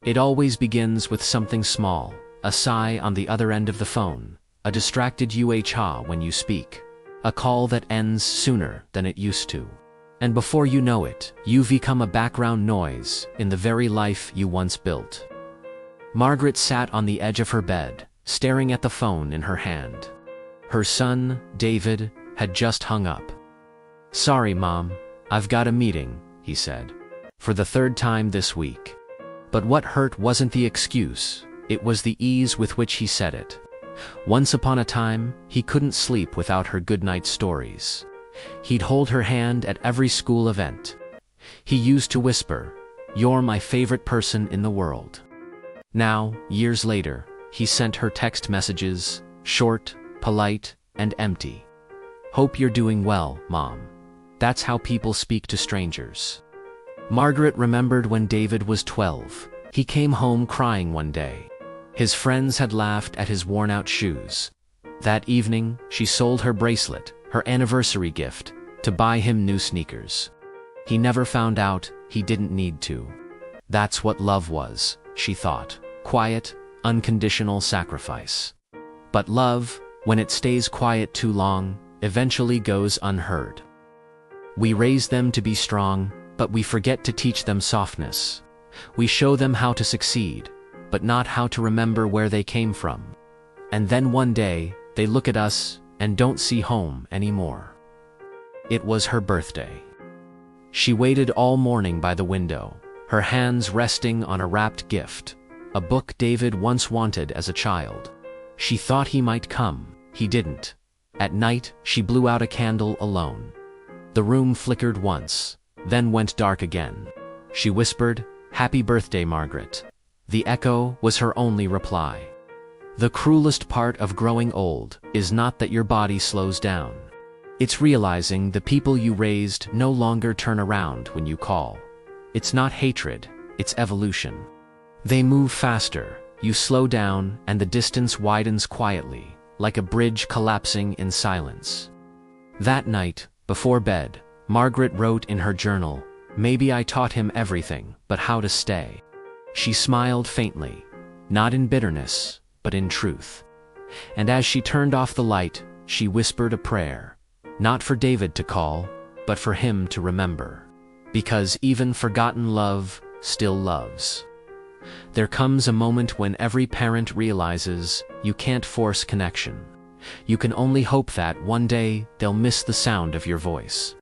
It always begins with something small, a sigh on the other end of the phone, a distracted UHA when you speak, a call that ends sooner than it used to. And before you know it, you've become a background noise in the very life you once built. Margaret sat on the edge of her bed, staring at the phone in her hand. Her son, David, had just hung up. "Sorry, Mom, I've got a meeting," he said, for the third time this week. But what hurt wasn't the excuse, it was the ease with which he said it. Once upon a time, he couldn't sleep without her goodnight stories. He'd hold her hand at every school event. He used to whisper, "You're my favorite person in the world." Now, years later, he sent her text messages, short, polite, and empty. "Hope you're doing well, Mom." That's how people speak to strangers. Margaret remembered when David was 12. He came home crying one day. His friends had laughed at his worn-out shoes. That evening, she sold her bracelet, her anniversary gift, to buy him new sneakers. He never found out, he didn't need to. That's what love was, she thought. Quiet, unconditional sacrifice. But love, when it stays quiet too long, eventually goes unheard. We raise them to be strong, but we forget to teach them softness. We show them how to succeed, but not how to remember where they came from. And then one day, they look at us and don't see home anymore. It was her birthday. She waited all morning by the window, her hands resting on a wrapped gift, a book David once wanted as a child. She thought he might come, he didn't. At night, she blew out a candle alone. The room flickered once, then went dark again. She whispered, "Happy birthday, Margaret." The echo was her only reply. The cruelest part of growing old is not that your body slows down. It's realizing the people you raised no longer turn around when you call. It's not hatred, it's evolution. They move faster, you slow down, and the distance widens quietly, like a bridge collapsing in silence. That night, before bed, Margaret wrote in her journal, "Maybe I taught him everything, but how to stay." She smiled faintly, not in bitterness, but in truth. And as she turned off the light, she whispered a prayer, not for David to call, but for him to remember. Because even forgotten love still loves. There comes a moment when every parent realizes you can't force connection. You can only hope that one day they'll miss the sound of your voice.